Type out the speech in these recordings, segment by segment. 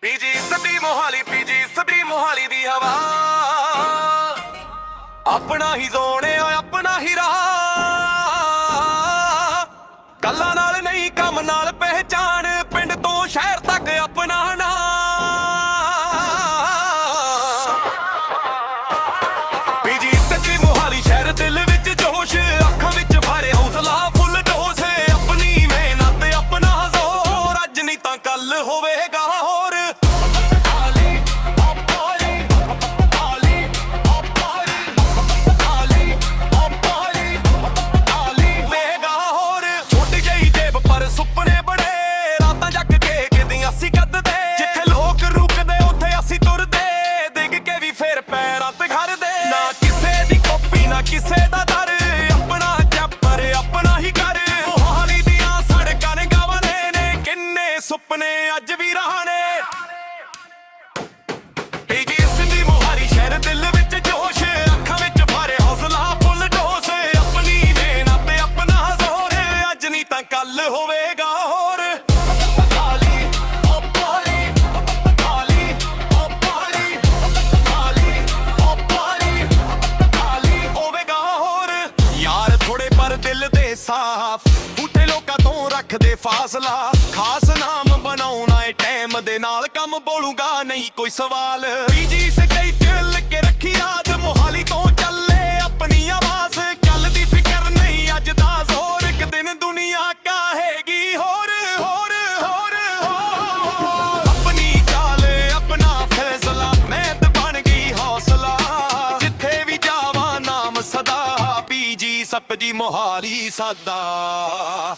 PG ਸਦੀ Mohali, PG ਸਦੀ ਮੋਹਾਲੀ ਦੀ ਹਵਾ ਆਪਣਾ ਹੀ ਜ਼ੋਨ ਏ ਆਪਣਾ ਹੀ ਰਾਹ। ਕੱਲਾਂ ਨਾਲ ਨਹੀਂ ਕੰਮ ਨਾਲ ਪਹਿਚਾਣ, ਪਿੰਡ ਤੋਂ ਸ਼ਹਿਰ ਤੱਕ ਆਪਣਾ ਨਾਂ। ਪੀਜੀ ਸਦੀ ਮੋਹਾਲੀ ਸ਼ਹਿਰ ਦਿਲ ਵਿੱਚ ਜੋਸ਼, ਅੱਖਾਂ ਵਿੱਚ ਭਰੇ ਹੌਸਲਾ ਫੁੱਲ ਡੋਸ। ਆਪਣੀ ਮਿਹਨਤ ਆਪਣਾ ਜ਼ੋਰ, ਅੱਜ ਨਹੀਂ ਤਾਂ ਕੱਲ ਹੋਵੇਗਾ ਹੋਰ। ਕਿਸੇ ਦਾ ਦਰ ਆਪਣਾ ਚੱਪਰ ਆਪਣਾ ਹੀ ਕਰ। ਮੋਹਾਲੀ ਦੀਆਂ ਸੜਕਾਂ ਨੇ ਗਾਵਨੇ ਨੇ, ਕਿੰਨੇ ਸੁਪਨੇ ਅੱਜ ਵੀ ਰਹਾਣੇ। ਪੀਜੀ ਸਦੀ ਮੋਹਾਲੀ ਸ਼ਹਿਰ ਦਿਲ ਵਿੱਚ ਜੋਸ਼, ਅੱਖਾਂ ਵਿੱਚ ਭਰੇ ਹੌਸਲਾ ਫੁੱਲ ਡੋਸ। ਆਪਣੀ ਮਿਹਨਤ ਆਪਣਾ ਜ਼ੋਰ, ਅੱਜ ਨਹੀਂ ਤਾਂ ਕੱਲ ਹੋਵੇਗਾ ਹੋਰ। ਦਿਲ ਦੇ ਸਾਫ ਉੱਠੇ ਲੋਕਾਂ ਤੋਂ ਰੱਖਦੇ ਫਾਸਲਾ, ਖਾਸ ਨਾਮ ਬਣਾਉਣਾ ਏ ਟਾਈਮ ਦੇ ਨਾਲ। ਕੰਮ ਬੋਲੂਗਾ ਨਹੀਂ ਕੋਈ ਸਵਾਲ, ਪੀਜੀ ਸਦੀ ਦਿਲ ਕੇ ਰੱਖੀ ਯਾਦ। ਮੋਹਾਲੀ ਤੋਂ ਚੱਲੇ ਆਪਣੀ ਆਵਾਜ਼, ਕੱਲ ਦੀ ਫਿਕਰ ਨਹੀਂ ਅੱਜ ਦਾ ਜ਼ੋਰ। ਇੱਕ ਦਿਨ ਦੁਨੀਆ ਕਹੇਗੀ ਹੋਰ ਹੋਰ ਹੋਰ ਹੋਰ। ਆਪਣੀ ਚਾਲ ਆਪਣਾ ਫੈਸਲਾ, ਮਿਹਨਤ ਬਣ ਗਈ ਹੌਸਲਾ। ਜਿੱਥੇ ਵੀ ਜਾਵਾਂ ਨਾਮ ਸਦਾ, ਪੀਜੀ ਸਦੀ ਮੋਹਾਲੀ ਸਾਦਾ।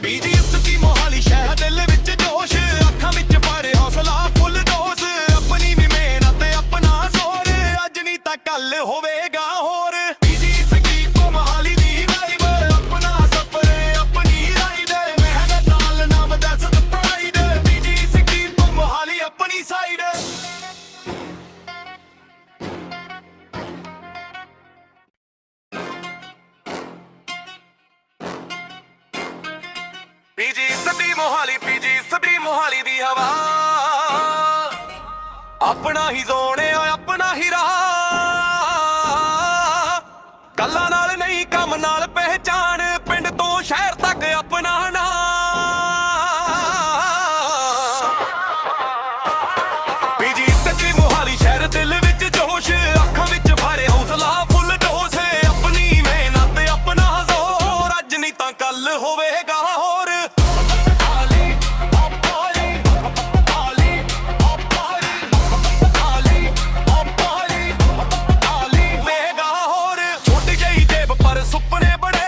ਪੀਜੀ ਸਦੀ ਮੋਹਾਲੀ ਸ਼ਹਿਰ ਦਿਲ ਵਿੱਚ ਜੋਸ਼, ਅੱਖਾਂ ਵਿੱਚ ਭਰੇ ਹੌਸਲਾ ਫੁੱਲ ਡੋਸ। ਆਪਣੀ ਵੀ ਮਿਹਨਤ ਆਪਣਾ ਜ਼ੋਰ, ਅੱਜ ਨਹੀਂ ਤਾਂ ਕੱਲ ਹੋਵੇਗਾ ਹੋਰ। ਪੀਜੀ ਸਦੀ ਮੋਹਾਲੀ ਦੀ ਵਾਈਬ, ਆਪਣਾ ਸਫ਼ਰ ਆਪਣੀ ਰਾਈਡ। ਮਿਹਨਤ ਨਾਲ ਨਾਮ that's the pride, ਪੀਜੀ ਸਦੀ ਮੋਹਾਲੀ ਆਪਣੀ ਸਾਈਡ। ਪੀਜੀ ਸਦੀ ਮੋਹਾਲੀ, ਪੀਜੀ ਸਦੀ ਮੋਹਾਲੀ ਦੀ ਹਵਾ ਆਪਣਾ ਹੀ ਜ਼ੋਨ ਏ ਆਪਣਾ ਹੀ ਰਾਹ। ਕੱਲਾਂ ਨਾਲ ਨਹੀਂ ਕੰਮ ਨਾਲ ਪਹਿਚਾਣ, ਪਿੰਡ ਤੋਂ ਸ਼ਹਿਰ ਤੱਕ ਆਪਣਾ ਨਾਂ। ਪੀਜੀ ਸਦੀ ਮੋਹਾਲੀ ਸ਼ਹਿਰ ਦਿਲ ਵਿੱਚ ਜੋਸ਼, ਅੱਖਾਂ ਵਿੱਚ ਭਰੇ ਹੌਸਲਾ ਫੁੱਲ ਡੋਸ। ਆਪਣੀ ਮਿਹਨਤ ਆਪਣਾ ਜ਼ੋਰ, ਅੱਜ ਨਹੀਂ ਤਾਂ ਕੱਲ ਹੋਵੇਗਾ ਹੋਰ। ਸੁਪਨੇ ਬੜੇ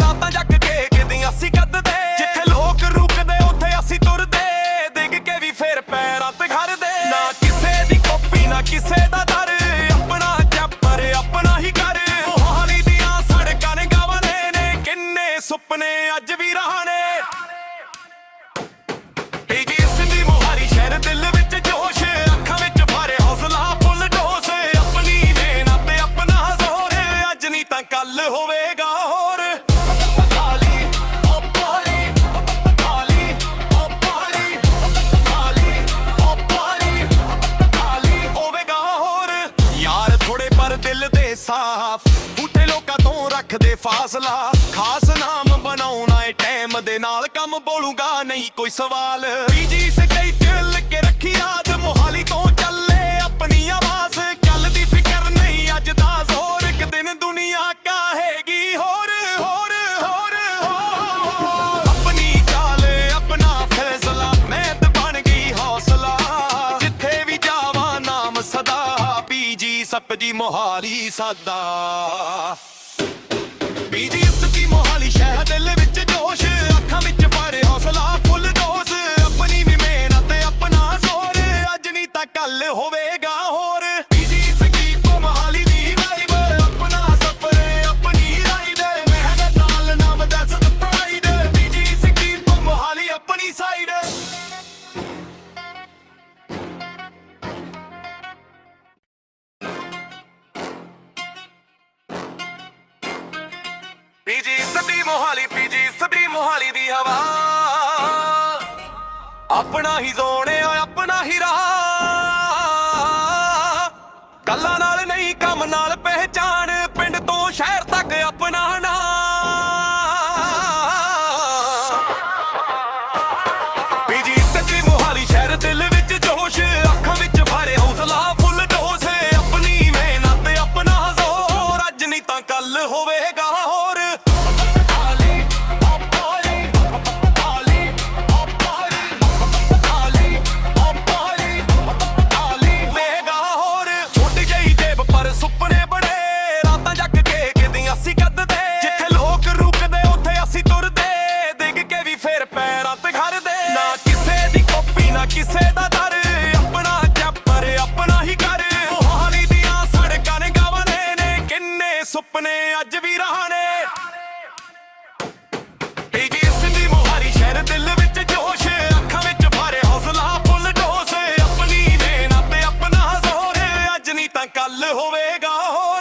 ਰਾਤਾਂ ਜਗ ਕੇ ਕਿਦੀਆਂ ਅਸੀਂ ਕੱਢਦੇ, ਜਿੱਥੇ ਲੋਕ ਰੁਕਦੇ ਉੱਥੇ ਅਸੀਂ ਤੁਰਦੇ। ਡਿੱਗ ਕੇ ਵੀ ਫੇਰ ਪੈਰਾਂ ਤੇ ਖੜਦੇ, ਨਾ ਕਿਸੇ ਦੀ ਕਾਪੀ ਨਾ ਕਿਸੇ ਦਾ ਦਰ। ਆਪਣਾ ਚੱਪਰ ਆਪਣਾ ਹੀ ਕਰ। ਮੋਹਾਲੀ ਦੀਆਂ ਸੜਕਾਂ ਨੇ ਗਾਵਨੇ ਨੇ, ਕਿੰਨੇ ਸੁਪਨੇ ਅੱਜ ਵੀ ਰਹਾਣੇ। ਪੀਜੀ ਸਦੀ ਮੋਹਾਲੀ ਸ਼ਹਿਰ ਦਿਲ ਵਿੱਚ ਜੋਸ਼, ਅੱਖਾਂ ਵਿੱਚ ਭਰੇ ਹੌਸਲਾ ਫੁੱਲ ਡੋਸ। ਆਪਣੀ ਮਿਹਨਤ ਆਪਣਾ ਜ਼ੋਰ, ਅੱਜ ਨਹੀਂ ਤਾਂ ਕੱਲ ਹੋਵੇਗਾ ਹੋਰ। ਹੋਵੇਗਾ ਹੋਰ। ਯਾਰ ਥੋੜੇ ਪਰ ਦਿਲ ਦੇ ਸਾਫ ਉੱਠੇ ਲੋਕਾਂ ਤੋਂ ਰੱਖਦੇ ਫਾਸਲਾ, ਖਾਸ ਨਾਮ ਬਣਾਉਣਾ ਏ ਟਾਈਮ ਦੇ ਨਾਲ। ਕੰਮ ਬੋਲੂਗਾ ਨਹੀਂ ਕੋਈ ਸਵਾਲ, ਪੀਜੀ ਸਦੀ ਦਿਲ ਕੇ ਰੱਖੀ ਯਾਦ। ਮੋਹਾਲੀ ਤੋਂ ਚੱਲੇ ਆਪਣੀ ਆਵਾਜ਼, ਕੱਲ ਦੀ ਫਿਕਰ ਨਹੀਂ ਅੱਜ ਦਾ ਜ਼ੋਰ। ਇੱਕ ਦਿਨ ਦੁਨੀਆ ਕਹੇਗੀ ਹੋਰ ਹੋਰ ਹੋਰ ਹੋਰ। ਆਪਣੀ ਚਾਲ ਆਪਣਾ ਫੈਸਲਾ, ਮਿਹਨਤ ਬਣ ਗਈ ਹੌਸਲਾ। ਜਿੱਥੇ ਵੀ ਜਾਵਾਂ ਨਾਮ ਸਦਾ, ਪੀਜੀ ਸਦੀ ਮੋਹਾਲੀ ਸਾਦਾ। ਪੀਜੀ ਸਦੀ ਮੋਹਾਲੀ ਸ਼ਹਿਰ ਦਿਲ ਵਿੱਚ ਜੋਸ਼, ਅੱਖਾਂ ਵਿੱਚ ਭਰੇ ਹੌਸਲਾ ਫੁੱਲ ਡੋਸ। ਆਪਣੀ ਵੀ ਮਿਹਨਤ ਆਪਣਾ ਜ਼ੋਰ, ਅੱਜ ਨਹੀਂ ਤਾਂ ਕੱਲ ਹੋਵੇਗਾ ਹੋਰ। ਪੀਜੀ ਸਦੀ ਮੋਹਾਲੀ ਦੀ ਵਾਈਬ, ਆਪਣਾ ਸਫ਼ਰ ਆਪਣੀ ਰਾਈਡ। ਮਿਹਨਤ ਨਾਲ ਨਾਮ that's the pride, ਪੀਜੀ ਸਦੀ ਮੋਹਾਲੀ ਆਪਣੀ ਸਾਈਡ। ਪੀਜੀ ਆਪਣਾ ਹੀ ਜ਼ੋਣਿਆ ਆਪਣਾ ਹੀ ਰਾਹ ਕੱਲਾਂ ਨਾਲ ਨਹੀਂ ਕੰਮ ਨਾਲ ਪਹਿਚਾਣ ਪਿੰਡ ਤੋਂ ਸ਼ਹਿਰ ਤੱਕ ਆਪਣਾ ਨਾਂ ਪੀਜੀ ਸੱਚੀ ਮੋਹਾਲੀ ਸ਼ਹਿਰ ਦਿਲ ਵਿੱਚ ਜੋਸ਼ ਅੱਖਾਂ ਵਿੱਚ ਭਰੇ ਹੌਸਲਾ ਫੁੱਲ ਡੋਸ ਆਪਣੀ ਮਿਹਨਤ ਆਪਣਾ ਜ਼ੋਰ ਅੱਜ ਨਹੀਂ ਤਾਂ ਕੱਲ ਹੋਵੇਗਾ ਹੋਰ ਕਿਸੇ ਦਾ ਦਰ ਆਪਣਾ ਚੱਪਰ ਆਪਣਾ ਹੀ ਕਰ ਮੋਹਾਲੀ ਦੀਆਂ ਸੜਕਾਂ ਨੇ ਗਾਵਨੇ ਨੇ ਕਿੰਨੇ ਸੁਪਨੇ ਅੱਜ ਵੀ ਰਹਾਣੇ ਪੀਜੀ ਸਿੰਧੀ ਮੋਹਾਲੀ ਸ਼ਹਿਰ ਦਿਲ ਵਿੱਚ ਜੋਸ਼ ਅੱਖਾਂ ਵਿੱਚ ਭਰੇ ਹੌਸਲਾ ਫੁੱਲ ਡੋਸ ਆਪਣੀ ਮਿਹਨਤ ਆਪਣਾ ਜ਼ੋਰ ਅੱਜ ਨਹੀਂ ਤਾਂ ਕੱਲ ਹੋਵੇਗਾ ਹੋਰ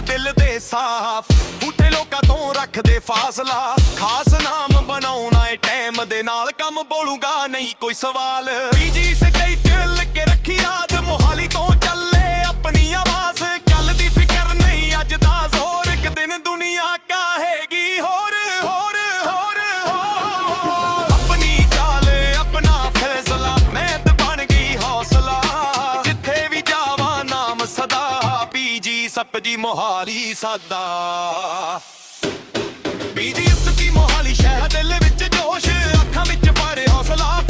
ਦਿਲ ਦੇ ਸਾਫ਼ ਝੂਠੇ ਲੋਕਾਂ ਤੋਂ ਰੱਖਦੇ ਫਾਸਲਾ ਖਾਸ ਨਾਮ ਬਣਾਉਣਾ ਏ ਟਾਈਮ ਦੇ ਨਾਲ ਕੰਮ ਬੋਲੂਗਾ ਨਹੀਂ ਕੋਈ ਸਵਾਲ ਪੀਜੀ ਸਟੇਟ ਲੱਗੇ ਰੱਖੀ ਯਾਦ ਮੋਹਾਲੀ ਤੋਂ ਚੱਲੇ ਆਪਣੀ ਆਵਾਜ਼ ਕੱਲ ਦੀ ਫਿਕਰ ਨਹੀਂ ਅੱਜ ਦਾ ਜ਼ੋਰ ਇੱਕ ਦਿਨ ਦੁਨੀਆ ਕਹੇਗੀ ਹੋਰ ਹੋਰ ਹੋਰ ਆਪਣੀ ਚਾਲ ਆਪਣਾ ਫੈਸਲਾ ਮਿਹਨਤ ਬਣ ਗਈ ਹੌਸਲਾ ਜਿੱਥੇ ਵੀ ਜਾਵਾਂ ਨਾਮ ਸਦਾ ਪੀਜੀ ਸੱਪਜੀ ਮੋਹਾਲੀ ਸਾਦਾ ਪੀਜੀ ਸੱਚੀ ਮੋਹਾਲੀ ਸ਼ਹਿਰ ਦਿਲ ਵਿੱਚ ਜੋਸ਼ ਅੱਖਾਂ ਵਿੱਚ ਭਰੇ ਹੌਸਲਾ